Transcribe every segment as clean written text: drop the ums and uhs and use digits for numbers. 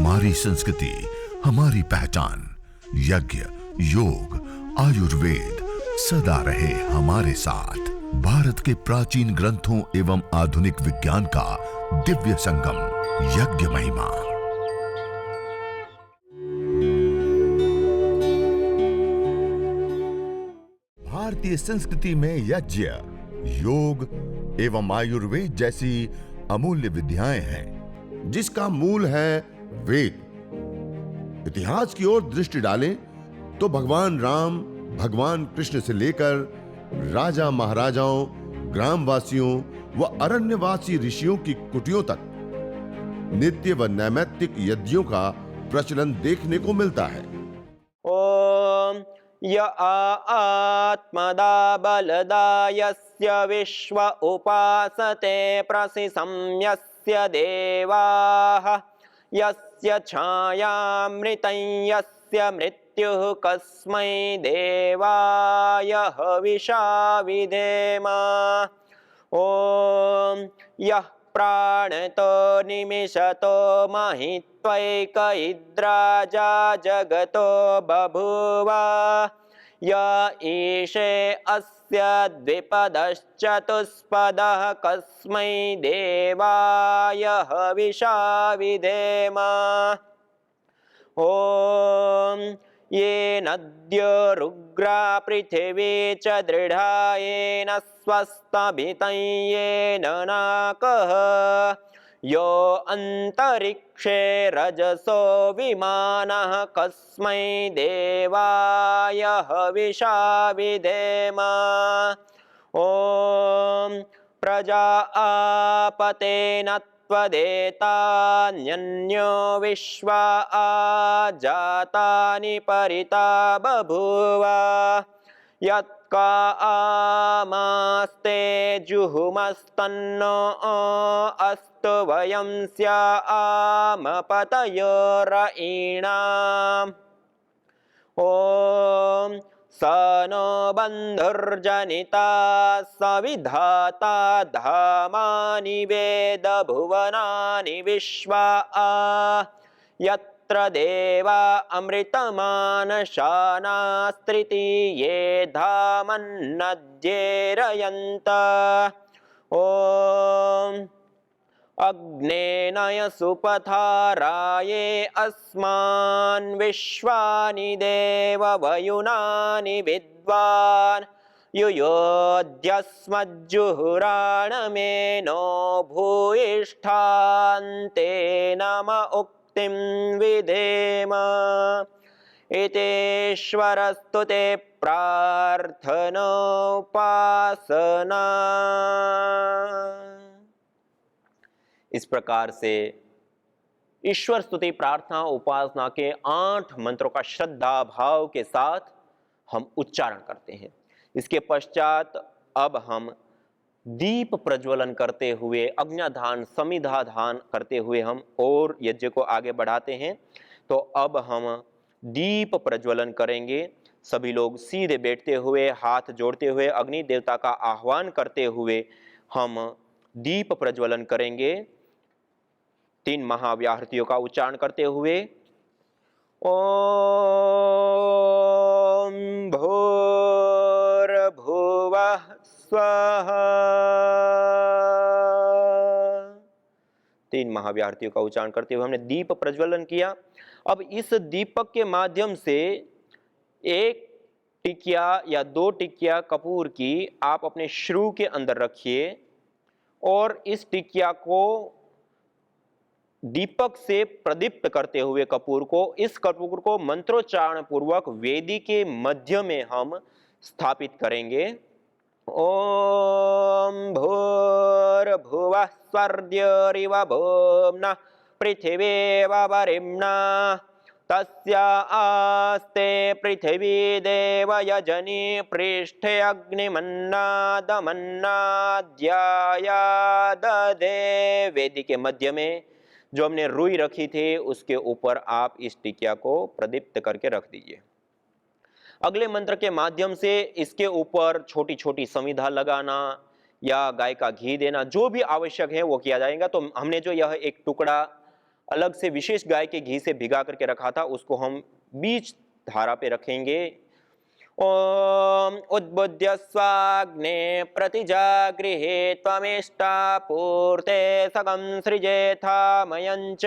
हमारी संस्कृति, हमारी पहचान। यज्ञ, योग, आयुर्वेद सदा रहे हमारे साथ। भारत के प्राचीन ग्रंथों एवं आधुनिक विज्ञान का दिव्य संगम, यज्ञ महिमा। भारतीय संस्कृति में यज्ञ, योग एवं आयुर्वेद जैसी अमूल्य विद्याएं हैं, जिसका मूल है वेद। इतिहास की ओर दृष्टि डालें तो भगवान राम, भगवान कृष्ण से लेकर राजा महाराजाओं, ग्रामवासियों व अरण्यवासी ऋषियों की कुटियों तक नित्य व नैमित्तिक यज्ञों का प्रचलन देखने को मिलता है। ओम य आत्मदा बलदा यस्य विश्व उपासते प्रसिसंयस्य देवाः यस्य छायामृतं यस्य मृत्युः कस्मै देवाय हविषा विधेम। ओम यः प्राणतो निमिषतो महित्वैक इद्राजा जगतो बभूव य ईशे अस्य द्विपदश्चतुष्पदः कस्मै देवाय हविषा विधेम। ओम येनद्य रुग्रा पृथिवी च दृढा येन स्वस्तभितं येन नाकः यो अन्तरिक्षे रजसो विमानः कस्मै देवाय हविषा विधेम। ॐ प्रजा आपतेन त्वदेतान्यन्यो विश्वा आजातानि परिता बभूव यत्का आमास्ते जुहुमस्तन्नो अस्तु वयं स्यामपतयोरयीणाम्। ॐ स नो बन्धुर्जनिता सविधाता धामानि वेद भुवनानि विश्वा यत्र देवा अमृतमानशानास्त्रितीये धामन्नद्येरयन्त। ॐ अग्नेनय सुपथाराये अस्मान् विश्वानि देव वयुनानि विद्वान् युयोध्यस्मज्जुहुराणमेनो भूयिष्ठान्ते नम उक्तिं विधेम। इतेश्वरस्तु ते प्रार्थनोपासना। इस प्रकार से ईश्वर स्तुति, प्रार्थना, उपासना के 8 मंत्रों का श्रद्धा भाव के साथ हम उच्चारण करते हैं। इसके पश्चात अब हम दीप प्रज्वलन करते हुए, अग्न्याधान, समिधाधान करते हुए हम और यज्ञ को आगे बढ़ाते हैं। तो अब हम दीप प्रज्वलन करेंगे। सभी लोग सीधे बैठते हुए, हाथ जोड़ते हुए, अग्नि देवता का आह्वान करते हुए हम दीप प्रज्वलन करेंगे। 3 महाव्याहृतियों का उच्चारण करते हुए ओम भूर्भुवः स्वः। 3 महाव्याहृतियों का उच्चारण करते हुए हमने दीप प्रज्वलन किया। अब इस दीपक के माध्यम से 1 टिकिया या 2 टिकिया कपूर की आप अपने श्रू के अंदर रखिए और इस टिकिया को दीपक से प्रदीप्त करते हुए कपूर को, इस कपूर को मंत्रोच्चारण पूर्वक वेदी के मध्य में हम स्थापित करेंगे। ओम भूर्भुवः स्वर्द्योरिव भूम्ना पृथिवीव वरिम्णा तस्या आस्ते पृथिवी देव यजनी पृष्ठे अग्निमन्नादमन्नाद्यायाददे। वेदी के मध्य में जो हमने रुई रखी थी उसके ऊपर आप इस टिकिया को प्रदीप्त करके रख दीजिए। अगले मंत्र के माध्यम से इसके ऊपर छोटी छोटी समिधा लगाना या गाय का घी देना, जो भी आवश्यक है वो किया जाएगा। तो हमने जो यह एक टुकड़ा अलग से विशेष गाय के घी से भिगा करके रखा था, उसको हम बीच धारा पे रखेंगे। ओम उद्बुद्ध्य स्वाग्ने प्रतिजागृहे त्वमिष्टा पूर्ते सगं सृजेथा मयञ्च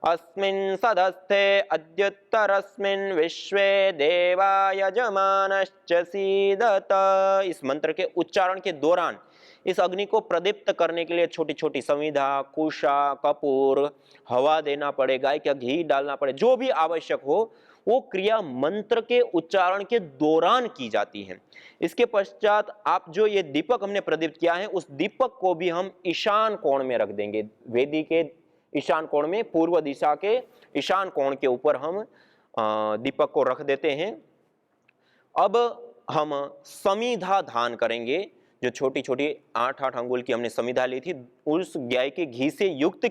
अस्मिन् सदस्थे अद्युत्तरस्मिन् विश्वे देवा यजमानश्च सीदत। इस मंत्र के उच्चारण के दौरान इस अग्नि को प्रदीप्त करने के लिए छोटी छोटी संविधा, कुशा, कपूर, हवा देना पड़े, गाय का घी डालना पड़े, जो भी आवश्यक हो वो क्रिया मंत्र के उच्चारण के दौरान की जाती है। इसके पश्चात आप जो ये दीपक हमने प्रदीप्त किया है, उस दीपक को भी हम ईशान कोण में रख देंगे। वेदी के ईशान कोण में, पूर्व दिशा के ईशान कोण के ऊपर हम दीपक को रख देते हैं। अब हम समिधा धान करेंगे। जो छोटी छोटी 8-8 अंगुल की हमने समिधा ली थी, उस गाय के घी से युक्त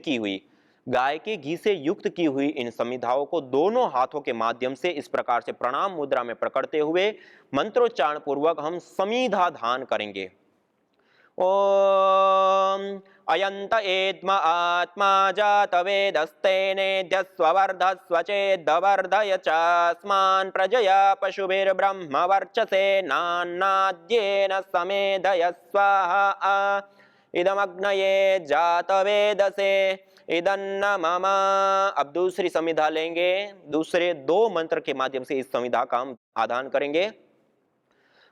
की हुई इन समिधाओं को दोनों हाथों के माध्यम से इस प्रकार से प्रणाम मुद्रा में पकड़ते हुए मंत्रोच्चारण पूर्वक हम समिधा धान करेंगे। ओम अयंत एद्म आत्मा जातवेदस्तेनेद्यस्वर्धस्वचेदवर्धय चास्मान् प्रजया पशुभिर्ब्रह्म वर्चसे नान्नाद्येन समेधय स्वाहा इदमग्नये जातवेदसे इदन्न मम। अब दूसरी समिधा लेंगे, दूसरे 2 मंत्र के माध्यम से इस समिधा का हम आदान करेंगे।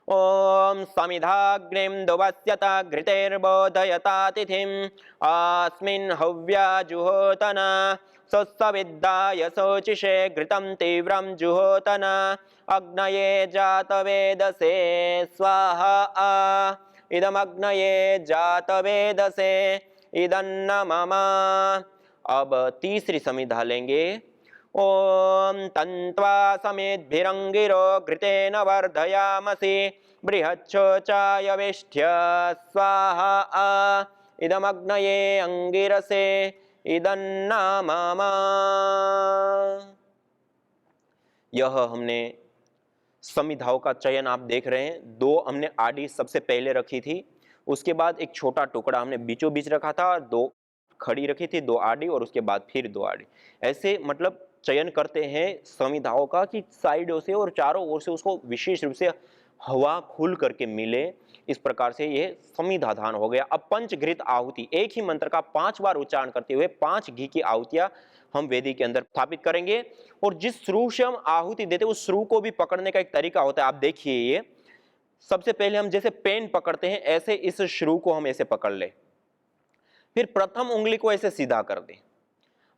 ओम समिधाग्निं दुवस्यत घृतेर्बोधयता तिथिम् अस्मिन् हव्या जुहोतन सुस्सविद्धाय शोचिषे घृतं तीव्रं जुहोतन अग्नये जातवेदसे स्वाहा इदमग्नये जातवेदसे इदन्न मम। अब तीसरी समिधा लेंगे। ओम तन्त्वा समेद्भिरंगिरो घृतेन वर्धयामसि बृहच्छोचायवेष्ट्य स्वाहा इदमग्नये अंगिरसे इदन्न मम। यह हमने समिधाओं का चयन आप देख रहे हैं। 2 हमने आड़ी सबसे पहले रखी थी, उसके बाद एक छोटा टुकड़ा हमने बीचों बीच रखा था, और 2 खड़ी रखी थी, 2 आड़ी, और उसके बाद फिर 2 आड़ी। ऐसे मतलब चयन करते हैं समिधाओं का कि साइडों से और चारों ओर से उसको विशेष रूप से हवा खुल करके मिले। इस प्रकार से ये समिधा धान हो गया। अब पंचघृत आहुति, एक ही मंत्र का 5 बार उच्चारण करते हुए 5 घी की आहुतियां हम वेदी के अंदर स्थापित करेंगे। और जिस श्रु से हम आहुति देते उस श्रु को भी पकड़ने का एक तरीका होता है। आप देखिए, ये सबसे पहले हम जैसे पेन पकड़ते हैं, ऐसे इस श्रु को हम ऐसे पकड़ ले, फिर प्रथम उंगली को ऐसे सीधा कर दें।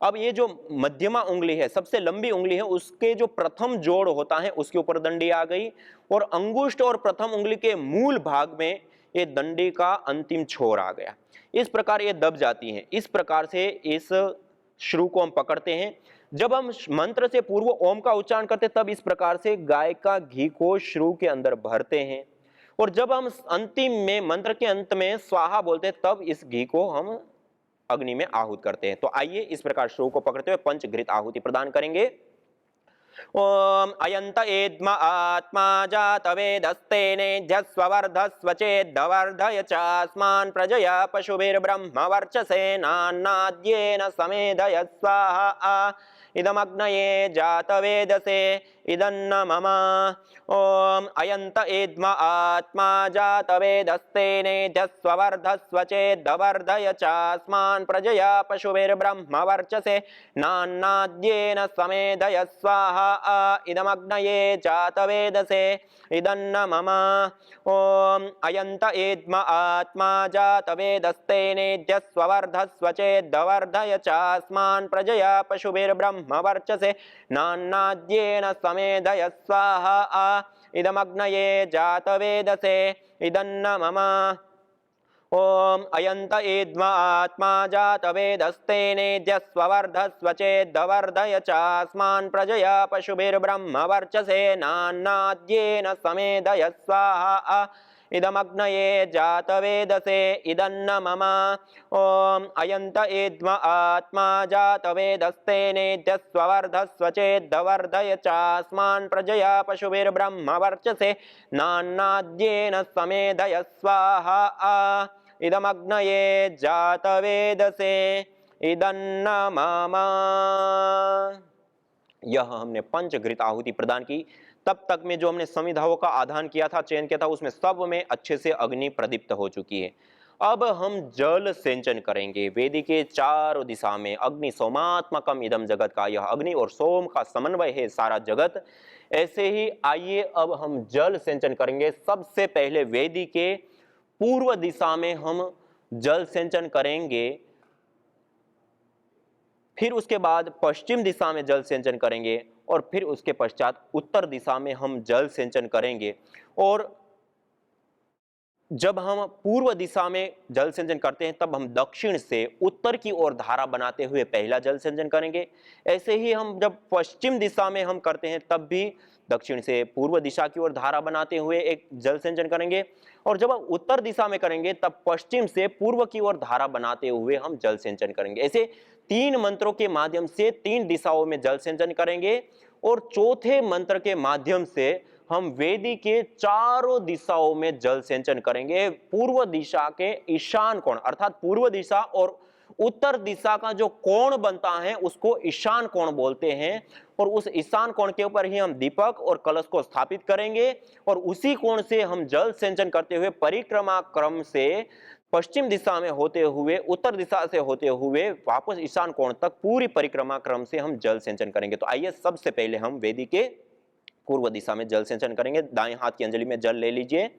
अब ये जो मध्यमा उंगली है, सबसे लंबी उंगली है, उसके जो प्रथम जोड़ होता है उसके ऊपर दंडी आ गई, और अंगुष्ठ और प्रथम उंगली के मूल भाग में ये दंडी का अंतिम छोर आ गया। इस प्रकार ये दब जाती हैं। इस प्रकार से इस श्रु को हम पकड़ते हैं। जब हम मंत्र से पूर्व ओम का उच्चारण करते तब इस प्रकार से गाय का घी को श्रु के अंदर भरते हैं, और जब हम अंतिम में मंत्र के अंत में स्वाहा बोलते हैं तब इस घी को हम अग्नि में आहूत करते हैं। तो आइए इस प्रकार श्रु को पकड़ते हुए पंचघृत आहुति प्रदान करेंगे। ओम अयंत एद्म आत्मा जातवेदस्तेनेध्यस्वर्धस्वचेदवर्धय चास्मान् प्रजया पशुभिर्ब्रह्म वर्चसे नान्नाद्येन समेधय स्वाहा इदमग्नये जातवेदसे इदन्न मम। ओम अयंत एद्म आत्मा जातवेदस्तेनेध्यस्वर्धस्वचेदवर्धय चास्मान् प्रजया पशुभिर्ब्रह्म वर्चसे नान्नाद्येन समेधय स्वाहा इदमग्नये जातवेदसे इदन्न मम। ओम अयंत एद्म आत्मा जातवेदस्तेनेध्यस्वर्धस्वचेदवर्धय चास्मान् प्रजया पशुभिर्ब्रह्म वर्चसे नान्नाद्येन समेधय स्वाहा इदमग्नये जातवेदसे इदन्न मम। ओम अयंत एद्म आत्मा जातवेदस्तेनेध्यस्वर्धस्वचेदवर्धय चास्मान् प्रजया पशुभिर्ब्रह्म वर्चसे नान्नाद्येन समेधय स्वाहा इदमग्नये जातवेदसे इदन्न मम। ओम अयंत एद्म आत्मा जातवेदस्तेनेध्यस्वर्धस्वचेदवर्धय चास्मान् प्रजया पशुभिर्ब्रह्म वर्चसे नान्नाद्येन समेधय स्वाहा इदमग्नये जातवेदसे इदन्न मम। यह हमने पंचघृत आहुति प्रदान की। तब तक में जो हमने समिधाओं का आधान किया था, चयन किया था, उसमें सब में अच्छे से अग्नि प्रदीप्त हो चुकी है। अब हम जल सिंचन करेंगे। वेदी के चारों दिशा में अग्नि सोमात्मकम इदम जगत का, यह अग्नि और सोम का समन्वय है सारा जगत। ऐसे ही आइए अब हम जल सिंचन करेंगे। सबसे पहले वेदी के पूर्व दिशा में हम जल सिंचन करेंगे, फिर उसके बाद पश्चिम दिशा में जल सिंचन करेंगे और फिर उसके पश्चात उत्तर दिशा में हम जल सिंचन करेंगे। और जब हम पूर्व दिशा में जल सिंचन करते हैं तब हम दक्षिण से उत्तर की ओर धारा बनाते हुए पहला जल सिंचन करेंगे। ऐसे ही हम जब पश्चिम दिशा में हम करते हैं तब भी दक्षिण से पूर्व दिशा की ओर धारा बनाते हुए एक जल सिंचन करेंगे। और जब हम उत्तर दिशा में करेंगे तब पश्चिम से पूर्व की ओर धारा बनाते हुए हम जल सिंचन करेंगे। ऐसे 3 मंत्रों के माध्यम से 3 दिशाओं में जल सिंचन करेंगे। और चौथे मंत्र के माध्यम से हम वेदी के चारों दिशाओं में जल सिंचन करेंगे। पूर्व दिशा के ईशान कोण, अर्थात पूर्व दिशा और उत्तर दिशा का जो कोण बनता है उसको ईशान कोण बोलते हैं। और उस ईशान कोण के ऊपर ही हम दीपक और कलश को स्थापित करेंगे और उसी कोण से हम जल सिंचन करते हुए परिक्रमा क्रम से पश्चिम दिशा में होते हुए, उत्तर दिशा से होते हुए वापस ईशान कोण तक पूरी परिक्रमा क्रम से हम जल सिंचन करेंगे। तो आइए सबसे पहले हम वेदी के पूर्व दिशा में जल सिंचन करेंगे। दाएं हाथ की अंजलि में जल ले लीजिए।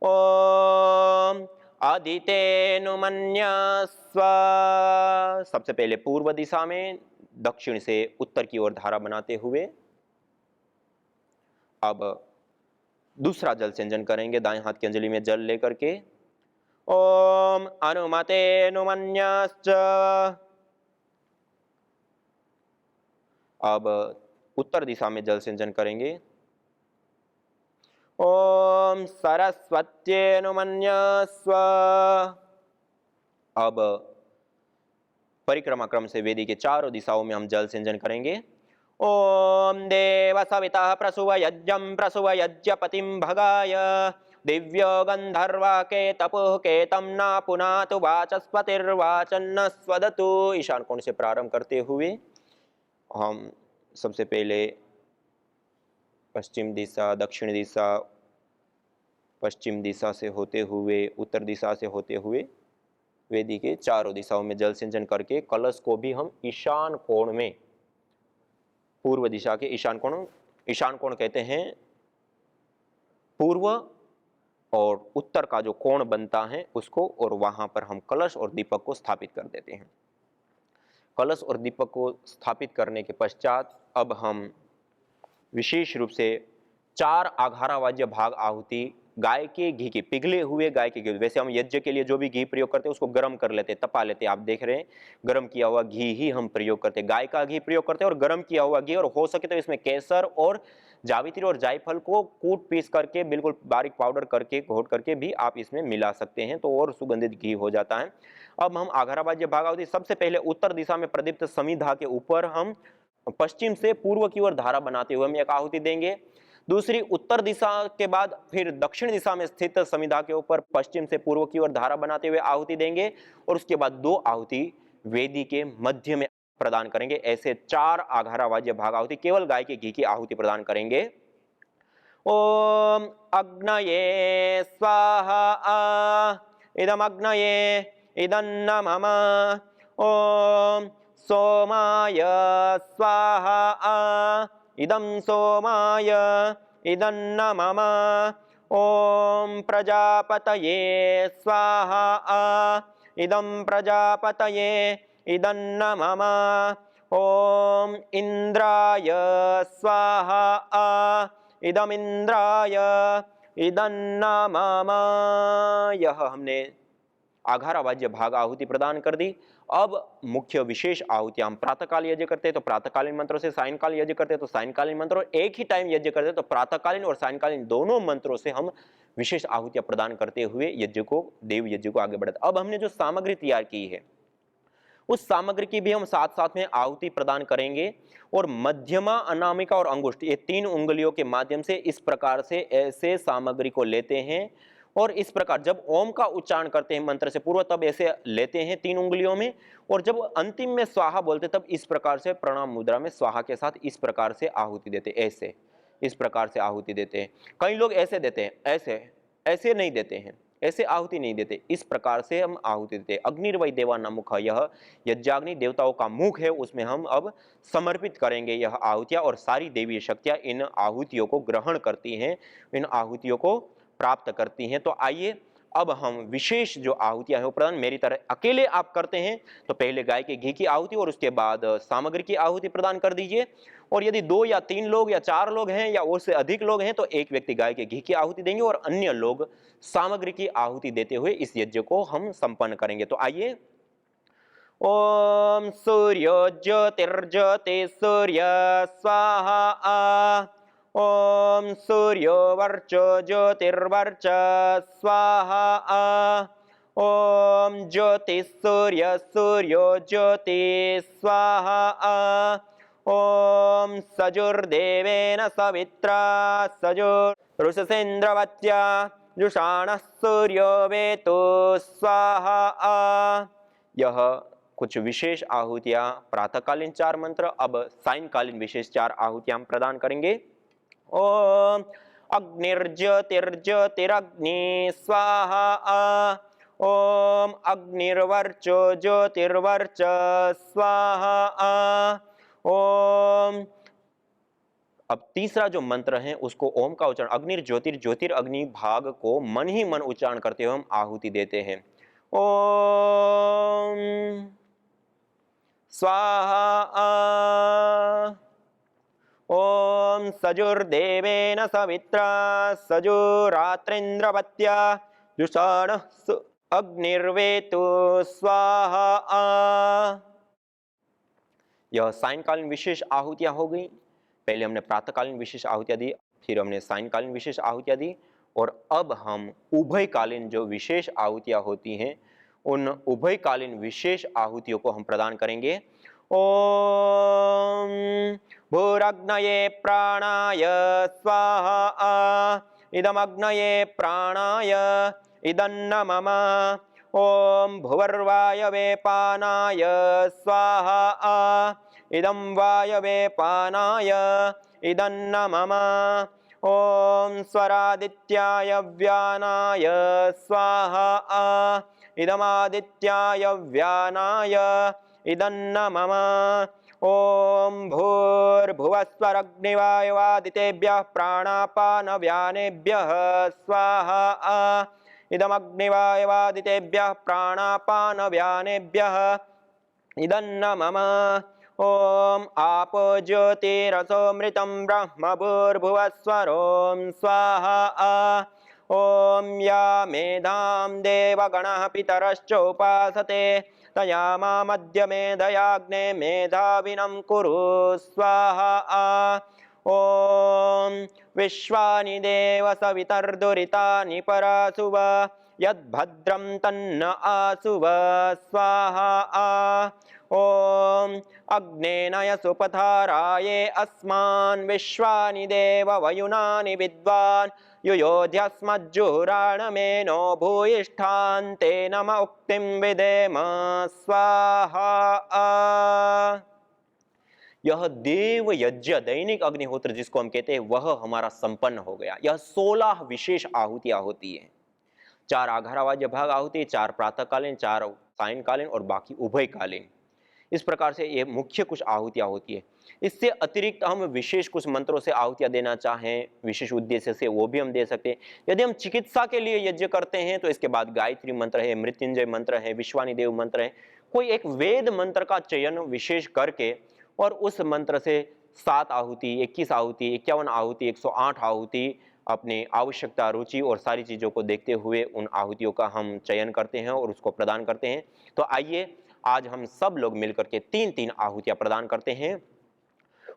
ओम आदितेनुमन्यस्व। सबसे पहले पूर्व दिशा में दक्षिण से उत्तर की ओर धारा बनाते हुए अब दूसरा जल सिंचन करेंगे दाएं हाथ की अंजलि में जल लेकर के। ओम अनुमतेनुमन्यश्च। अब उत्तर दिशा में जल सिंचन करेंगे। ओम सरस्वत्यनुमन्यस्व। अब परिक्रमा क्रम से वेदी के चारों दिशाओं में हम जल सिंचन करेंगे। ओम देव सविता प्रसुव यज्ञं प्रसुव यज्ञपतिं भगाय दिव्यो गंधर्वा के तपोह के तम ना पुनातु वाचस्पतिर्वाचन्न स्वदतु। ईशान कोण से प्रारंभ करते हुए हम सबसे पहले पश्चिम दिशा, दक्षिण दिशा, पश्चिम दिशा से होते हुए, उत्तर दिशा से होते हुए वेदी के चारों दिशाओं में जल सिंचन करके कलश को भी हम ईशान कोण में, पूर्व दिशा के ईशान कोण कहते हैं पूर्व और उत्तर का जो कोण बनता है उसको, और वहां पर हम कलश और दीपक को स्थापित कर देते हैं। कलश और दीपक को स्थापित करने के पश्चात अब हम विशेष रूप से 4 आघारावाज्य भाग आहुति गाय के घी की, पिघले हुए गाय के घी, वैसे हम यज्ञ के लिए जो भी घी प्रयोग करते हैं उसको गर्म कर लेते हैं, तपा लेते हैं। आप देख रहे हैं गर्म किया हुआ घी ही हम प्रयोग करते हैं, गाय का घी प्रयोग करते हैं और गर्म किया हुआ घी। और हो सके तो इसमें केसर और जावित्री और जायफल को कूट पीस करके बिल्कुल बारीक पाउडर करके घोट करके भी आप इसमें मिला सकते हैं, तो और सुगंधित घी हो जाता है। अब हम आघारावाज्य भाग आहुति सबसे पहले उत्तर दिशा में प्रदीप्त समिधा के ऊपर हम पश्चिम से पूर्व की ओर धारा बनाते हुए हम एक आहुति देंगे। दूसरी उत्तर दिशा के बाद फिर दक्षिण दिशा में स्थित समिधा के ऊपर पश्चिम से पूर्व की ओर धारा बनाते हुए आहुति देंगे और उसके बाद 2 आहुति वेदी के मध्य में प्रदान करेंगे। ऐसे 4 आघारावाज्य भाग आहुति केवल गाय के घी की आहुति प्रदान करेंगे। ओम अग्नये स्वाहा इदम अग्नये इदन्न मम। ओम सोमाय स्वाहा इदं सोमाय इदन्न मम। ओम प्रजापतये स्वाहा इदं प्रजापतये इदन्न मम। ओम इंद्राय स्वाहा इदम इंद्राय इदन्न मम। यह हमने आघारावाज्य भाग आहुति प्रदान कर दी। अब मुख्य विशेष आहुति हम प्रातःकाल यज्ञ करते हैं तो प्रातःकालीन मंत्रों से, सायंकाल यज्ञ करते हैं तो सायंकालीन मंत्रों, एक ही टाइम यज्ञ करते हैं तो प्रातःकालीन और सायंकालीन दोनों मंत्रों से हम विशेष आहुतियां प्रदान करते हुए यज्ञ को, देव यज्ञ को आगे बढ़ाते। अब हमने जो सामग्री तैयार की है उस सामग्री की भी हम साथ साथ में आहुति प्रदान करेंगे। और मध्यमा, अनामिका और अंगुष्ठ, ये 3 उंगलियों के माध्यम से इस प्रकार से ऐसे सामग्री को लेते हैं और इस प्रकार जब ओम का उच्चारण करते हैं मंत्र से पूर्व तब ऐसे लेते हैं 3 उंगलियों में, और जब अंतिम में स्वाहा बोलते तब इस प्रकार से प्रणाम मुद्रा में स्वाहा के साथ इस प्रकार से आहुति देते, ऐसे इस प्रकार से आहुति देते हैं। कई लोग ऐसे देते हैं, ऐसे ऐसे नहीं देते हैं, ऐसे आहुति नहीं देते, इस प्रकार से हम आहुति देते हैं। अग्निर्वै देवानां मुखः, यह यज्ञाग्नि देवताओं का मुख है, उसमें हम अब समर्पित करेंगे यह आहुतियां, और सारी देवी शक्तियां इन आहुतियों को ग्रहण करती हैं, इन आहुतियों को प्राप्त करती हैं। तो आइए अब हम विशेष जो आहुतियां हैं वो प्रदान मेरी तरह अकेले आप करते हैं तो पहले गाय के घी की आहुति और उसके बाद सामग्री की आहुति प्रदान कर दीजिए। और यदि 2 या 3 लोग या 4 लोग हैं या उससे अधिक लोग हैं तो एक व्यक्ति गाय के घी की आहुति देंगे और अन्य लोग सामग्री की आहुति देते हुए इस यज्ञ को हम संपन्न करेंगे। तो आइए, ओम सूर्यो ज्योतिर्ज्योति सूर्य स्वाहा, ओम सूर्यो वर्चो ज्योतिर्वर्च स्वाहा, ओम ज्योति सूर्य सूर्यो ज्योति स्वाहा, ओम सजुर्देवेन सवित्रा सजुरुषसेन्द्रवत्या जुषाणः सूर्यो वेतो स्वाहा। यह कुछ विशेष आहुतियां प्रातःकालीन 4 मंत्र, अब सायंकालीन विशेष 4 आहुतियां हम प्रदान करेंगे। ओम अग्निर्ज्योतिर्ज्योतिरग्नि स्वाहा, ओम अग्निर्वर्चो ज्योतिर्वर्च स्वाहा, ओम। अब तीसरा जो मंत्र है उसको ओम का उच्चारण अग्निर्ज्योतिर्ज्योतिरग्नि भाग को मन ही मन उच्चारण करते हुए हम आहुति देते हैं। ओम स्वाहा, ओम सजुर्देवेन सवित्रा सजुरात्रेन्द्रवत्या जुषाणः अग्निर्वेतो स्वाहा। यह सायंकालीन विशेष आहुतियां हो गई। पहले हमने प्रातःकालीन विशेष आहुतियां दी, फिर हमने सायंकालीन विशेष आहुतियां दी, और अब हम उभयकालीन जो विशेष आहुतियां होती हैं उन उभयकालीन विशेष आहुतियों को हम प्रदान करेंगे। ओम भूरग्नये प्राणाय स्वाहा, इदमग्नये प्राणाय इदन्न मम, ओम भुवर्वायवे पानाय स्वाहा, इदं वायवे पानाय इदन्न मम, ओम स्वरादित्याय व्यानाय स्वाहा, इदमादित्याय व्यानाय इदन्न मम, ओम भूर्भुवस्वरग्निवायुवादितेभ्यः प्राणापानव्यानेभ्यः स्वाहा, इदमग्निवायुवादितेभ्यः प्राणापानव्यानेभ्यः इदन्न मम, ओम आपो ज्योतिरसोमृतं ब्रह्म भूर्भुवस्वरों स्वाहा, ओम या मेधां देवगणः पितरश्चोपासते तया मामद्य मेधयाग्ने मेधाविनं कुरु स्वाहा, ओम विश्वानि देव सवितर्दुरितानि परासुव यद्भद्रं तन्न आसुव स्वाहा, ओम अग्नेनय सुपथाराये अस्मान् विश्वानि देव वयुनानि विद्वान् युयोध्यस्मज्जुहुराणमेनो भूयिष्ठान्ते नम उक्तिं विदेम स्वाहा। यह देव यज्ञ दैनिक अग्निहोत्र जिसको हम कहते हैं वह हमारा संपन्न हो गया। यह 16 विशेष आहुतियां होती है, 4 आघारावाज्य भाग आहुति, 4 प्रातःकालीन, 4 सायंकालीन और बाकी उभयकालीन। इस प्रकार से ये मुख्य कुछ आहुतियां होती है। इससे अतिरिक्त हम विशेष कुछ मंत्रों से आहुतियां देना चाहें विशेष उद्देश्य से वो भी हम दे सकते हैं। यदि हम चिकित्सा के लिए यज्ञ करते हैं तो इसके बाद गायत्री मंत्र है, मृत्युंजय मंत्र है, विश्वानि देव मंत्र है, कोई एक वेद मंत्र का चयन विशेष करके और उस मंत्र से 7 आहुति, 21 आहुति, 51 आहुति, 108 आहुति अपनी आवश्यकता, रुचि और सारी चीजों को देखते हुए उन आहुतियों का हम चयन करते हैं और उसको प्रदान करते हैं। तो आइए आज हम सब लोग मिलकर के 3-3 आहुतियां प्रदान करते हैं।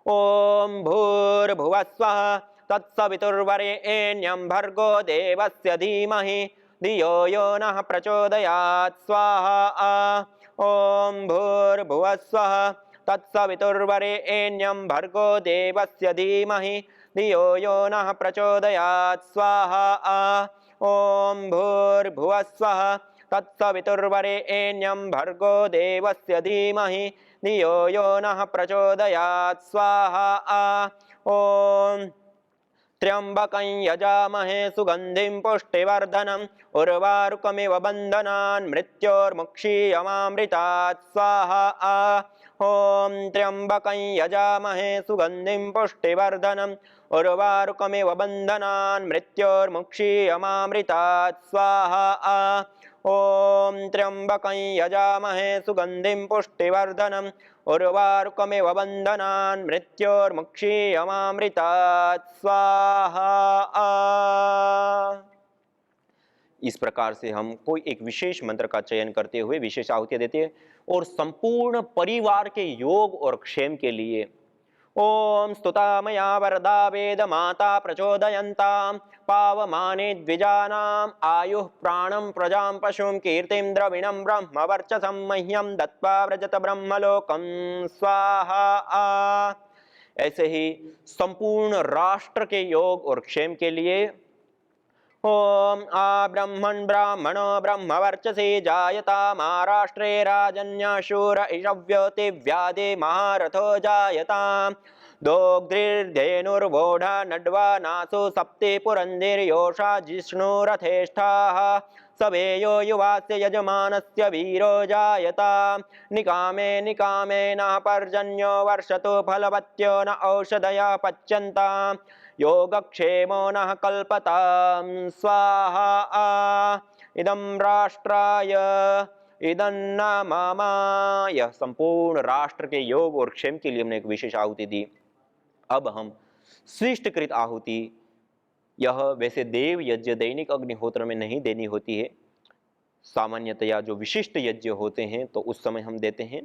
ओम भूर्भुवस्वः तत्सवितुर्वरेण्यं भर्गो देवस्य धीमहि धियो यो नः प्रचोदयात् स्वाहा, ओम भूर्भुवस्वः तत्सवितुर्वरेण्यं भर्गो देवस्य धीमहि धियो यो नः प्रचोदयात् स्वाहा, ॐ भूर्भुवः स्वः तत्सवितुर्वरेण्यं भर्गो देवस्य धीमहि धियो यो नः प्रचोदयात् स्वाहा। ॐ त्र्यंबकं यजामहे सुगंधिं पुष्टिवर्धनम् उर्वारुकमिव बन्धनान् मृत्योर्मुक्षीयमामृतात् स्वाहा। ॐ त्र्यंबकं यजामहे सुगंधिं पुष्टिवर्धनम् उर्वारुकमिव बन्धनान् मृत्योर्मुक्षीयमामृतात् स्वाहा। ॐ त्र्यंबकं यजामहे सुगंधिं पुष्टिवर्धनम् उर्वारुकमिव बन्धनान् मृत्योर्मुक्षीयमामृतात् स्वाहा। इस प्रकार से हम कोई एक विशेष मंत्र का चयन करते हुए विशेष आहुति देते हैं और संपूर्ण परिवार के योग और क्षेम के लिए ओम स्तुता मया वरदा वेद माता प्रचोदयन्तां पावमाने द्विजानाम् आयुः प्राणं प्रजां पशुं कीर्तिं द्रविणं ब्रह्मवर्चसं मह्यं दत्त्वा व्रजत ब्रह्मलोकं स्वाहा। ऐसे ही संपूर्ण राष्ट्र के योग और क्षेम के लिए ओम आ ब्रह्मण ब्राह्मणो ब्रह्मवर्चसे जायता महाराष्ट्रे राजन्याशूर इषव्योति व्याधे महारथो जायता दोग्ध्रिर्धेनुर्वोढा नड्वा नासु सप्ते पुरंदिर्योषा जिष्णुरथेष्ठाः सवेयो युवास्य यजमानस्य वीरो जायता निकामे निकामे न पर्जन्यो वर्षतु फलवत्यो न औषधया पच्यन्ता योगक्षेमो नः कल्पतां स्वाहा। इदं राष्ट्राय इदं न मम। यह संपूर्ण राष्ट्र के योग और क्षेम के लिए हमने एक विशेष आहुति दी। अब हम स्विष्टकृत आहुति, यह वैसे देव यज्ञ दैनिक अग्निहोत्र में नहीं देनी होती है, सामान्यतया जो विशिष्ट यज्ञ होते हैं तो उस समय हम देते हैं।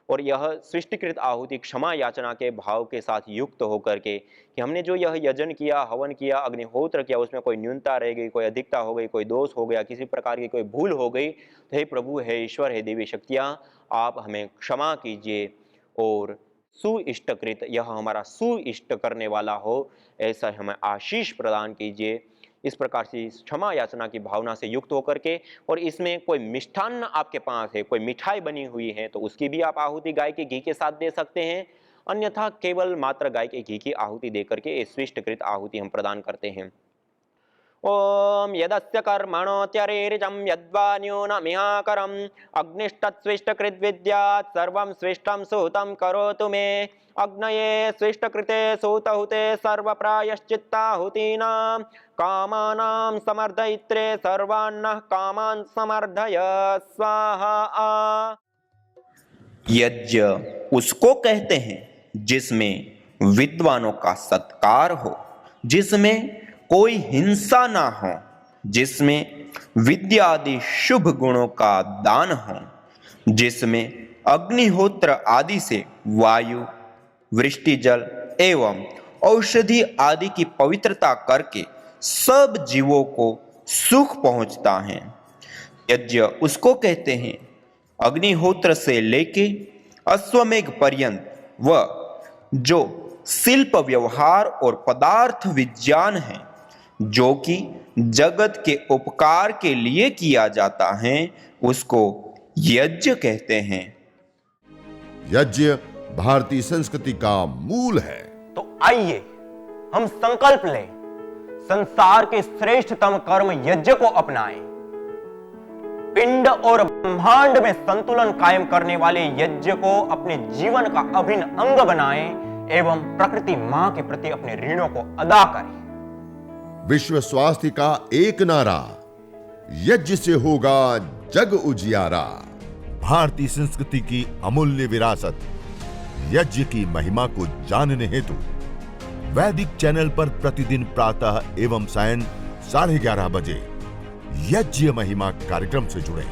और यह सृष्टिकृत आहुति क्षमा याचना के भाव के साथ युक्त होकर के कि हमने जो यह यजन किया, हवन किया, अग्निहोत्र किया, उसमें कोई न्यूनता रह गई, कोई अधिकता हो गई, कोई दोष हो गया, किसी प्रकार की कोई भूल हो गई, तो हे प्रभु, हे ईश्वर, हे देवी शक्तियाँ, आप हमें क्षमा कीजिए और सुइष्टकृत, यह हमारा सुइष्ट करने वाला हो, ऐसा हमें आशीष प्रदान कीजिए। इस प्रकार से क्षमा याचना की भावना से युक्त होकर के, और इसमें कोई मिष्ठान्न आपके पास है, कोई मिठाई बनी हुई है, तो उसकी भी आप आहुति गाय के घी के साथ दे सकते हैं, अन्यथा केवल मात्र गाय के घी की आहुति देकर के स्विष्टकृत आहुति हम प्रदान करते हैं। ओम यदस्य कर्मणोत्यरेरिजं यद्वा न्यूनमिहाकरम् अग्निष्टत्स्विष्टकृत विद्यात् सर्वं स्विष्टं सुहृतं करोतु मे अग्नये स्विष्टकृते सुतहुते सर्वप्रायश्चित्ताहुतीनां कामानां समर्दयित्रे सर्वान्नः कामान् समर्धय स्वाहा। यज्ञ उसको कहते हैं जिसमें विद्वानों का सत्कार हो, जिसमें कोई हिंसा ना हो, जिसमें विद्या आदि शुभ गुणों का दान हो, जिसमें अग्निहोत्र आदि से वायु, वृष्टि जल एवं औषधि आदि की पवित्रता करके सब जीवों को सुख पहुंचता है। यज्ञ उसको कहते हैं अग्निहोत्र से लेके अश्वमेघ पर्यंत व जो शिल्प व्यवहार और पदार्थ विज्ञान है, जो कि जगत के उपकार के लिए किया जाता है, उसको यज्ञ कहते हैं। यज्ञ भारतीय संस्कृति का मूल है। तो आइए हम संकल्प लें, संसार के श्रेष्ठतम कर्म यज्ञ को अपनाएं, पिंड और ब्रह्मांड में संतुलन कायम करने वाले यज्ञ को अपने जीवन का अभिन्न अंग बनाएं एवं प्रकृति मां के प्रति अपने ऋणों को अदा करें। विश्व स्वास्थ्य का एक नारा, यज्ञ से होगा जग उजियारा। भारतीय संस्कृति की अमूल्य विरासत यज्ञ की महिमा को जानने हेतु वैदिक चैनल पर प्रतिदिन प्रातः एवं सायं 11:30 बजे यज्ञ महिमा कार्यक्रम से जुड़े।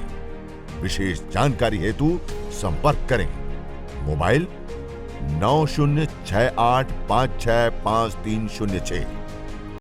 विशेष जानकारी हेतु संपर्क करें मोबाइल 9068565306।